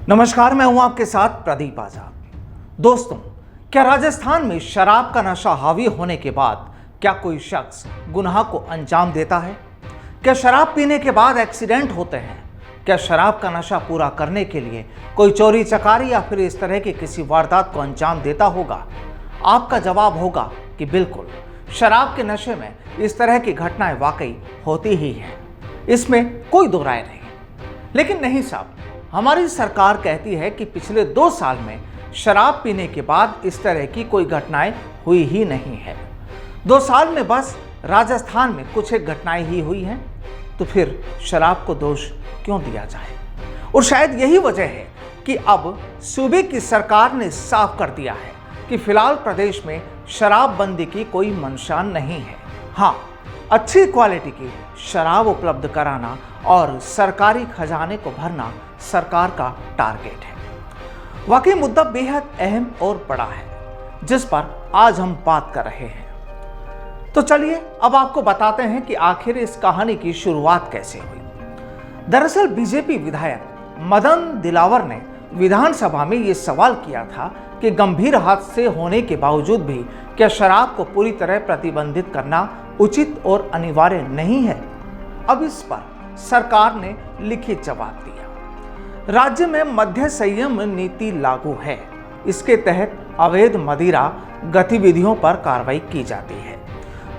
नमस्कार, मैं हूं आपके साथ प्रदीप आजाद। दोस्तों, क्या राजस्थान में शराब का नशा हावी होने के बाद क्या कोई शख्स गुनाह को अंजाम देता है? क्या शराब पीने के बाद एक्सीडेंट होते हैं? क्या शराब का नशा पूरा करने के लिए कोई चोरी चकारी या फिर इस तरह की किसी वारदात को अंजाम देता होगा? आपका जवाब होगा कि बिल्कुल, शराब के नशे में इस तरह की घटनाएं वाकई होती ही हैं। इसमें कोई दो राय नहीं। लेकिन नहीं साहब, हमारी सरकार कहती है कि पिछले 2 साल में शराब पीने के बाद इस तरह की कोई घटनाएं हुई ही नहीं है। 2 साल में बस राजस्थान में कुछ एक घटनाएं ही हुई हैं। तो फिर शराब को दोष क्यों दिया जाए? और शायद यही वजह है कि अब सूबे की सरकार ने साफ कर दिया है कि फिलहाल प्रदेश में शराबबंदी की कोई मंशा नहीं है। हाँ, अच्छी क्वालिटी की शराब उपलब्ध कराना और सरकारी खजाने को भरना सरकार का टारगेट है। वाकई मुद्दा बेहद अहम और बड़ा है, जिस पर आज हम बात कर रहे हैं। तो चलिए अब आपको बताते हैं कि आखिर इस कहानी की शुरुआत कैसे हुई। दरअसल बीजेपी विधायक मदन दिलावर ने विधानसभा में ये सवाल किया था कि गंभीर हादसे होने के बावजूद भी क्या शराब को पूरी तरह प्रतिबंधित करना उचित और अनिवार्य नहीं है? अब इस पर सरकार ने लिखित जवाब दिया। राज्य में मध्य संयम नीति लागू है। इसके तहत अवैध मदिरा गतिविधियों पर कार्रवाई की जाती है।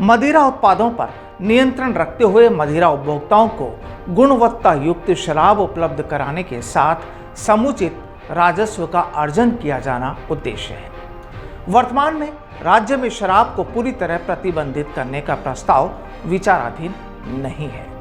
मदिरा उत्पादों पर नियंत्रण रखते हुए मदिरा उपभोक्ताओं को गुणवत्ता युक्त शराब उपलब्ध कराने के साथ समुचित राजस्व का अर्जन किया जाना उद्देश्य है। वर्तमान में राज्य में शराब को पूरी तरह प्रतिबंधित करने का प्रस्ताव विचाराधीन नहीं है।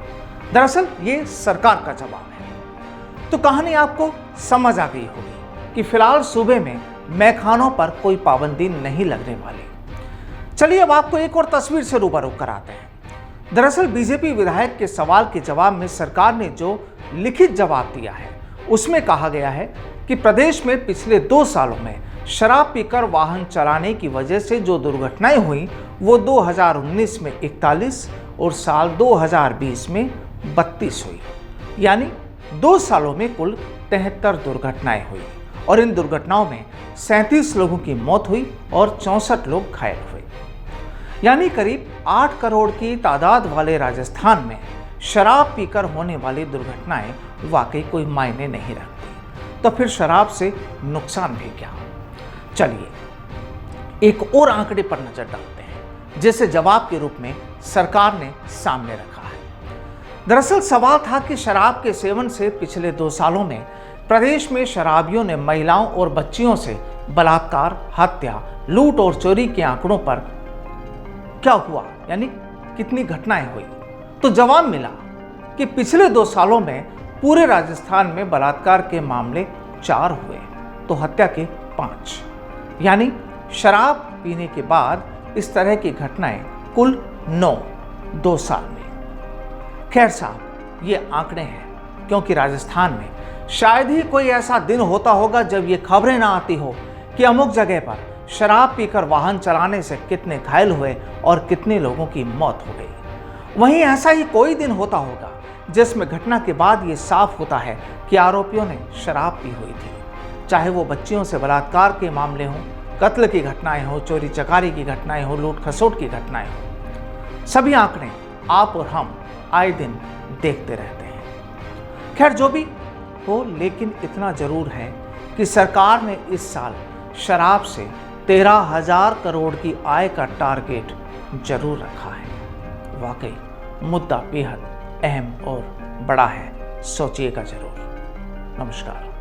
दरअसल ये सरकार का जवाब है। तो कहानी आपको समझ आ गई होगी कि फिलहाल सूबे में मैखानों पर कोई पाबंदी नहीं लगने वाली। चलिए अब आपको एक और तस्वीर से रूबरू कराते हैं। दरअसल बीजेपी विधायक के सवाल के जवाब में सरकार ने जो लिखित जवाब दिया है, उसमें कहा गया है कि प्रदेश में पिछले 2 सालों में शराब पीकर वाहन चलाने की वजह से जो दुर्घटनाएं हुई वो 2019 में 41 और साल 2020 में 32 हुई। यानी 2 सालों में कुल 73 दुर्घटनाएं हुई और इन दुर्घटनाओं में 37 लोगों की मौत हुई और 64 लोग घायल हुए। यानी करीब 8 करोड़ की तादाद वाले राजस्थान में शराब पीकर होने वाली दुर्घटनाएं वाकई कोई मायने नहीं रखती। तो फिर शराब से नुकसान भी क्या? चलिए एक और आंकड़े पर नजर डालते हैं, जिसे जवाब के रूप में सरकार ने सामने रखा है। दरअसल सवाल था कि शराब के सेवन से पिछले 2 सालों में प्रदेश में शराबियों ने महिलाओं और बच्चियों से बलात्कार, हत्या, लूट और चोरी के आंकड़ों पर क्या हुआ, यानी कितनी घटनाएं हुई। तो जवाब मिला कि पिछले 2 सालों में पूरे राजस्थान में बलात्कार के मामले 4 हुए तो हत्या के 5। यानी शराब पीने के बाद इस तरह की घटनाएं कुल 9 2 साल में। खैर साहब, ये आंकड़े हैं क्योंकि राजस्थान में शायद ही कोई ऐसा दिन होता होगा जब ये खबरें ना आती हो कि अमुक जगह पर शराब पीकर वाहन चलाने से कितने घायल हुए और कितने लोगों की मौत हो गई। वहीं ऐसा ही कोई दिन होता होगा जिसमें घटना के बाद ये साफ होता है कि आरोपियों ने शराब पी हुई थी। चाहे वो बच्चियों से बलात्कार के मामले हों, कत्ल की घटनाएं हों, चोरी चकारी की घटनाएं हों, लूट खसोट की घटनाएं हों, सभी आंकड़े आप और हम आए दिन देखते रहते हैं। खैर जो भी हो, लेकिन इतना जरूर है कि सरकार ने इस साल शराब से 13,000 करोड़ की आय का टारगेट जरूर रखा है। वाकई मुद्दा बेहद अहम और बड़ा है, सोचिएगा जरूर। नमस्कार।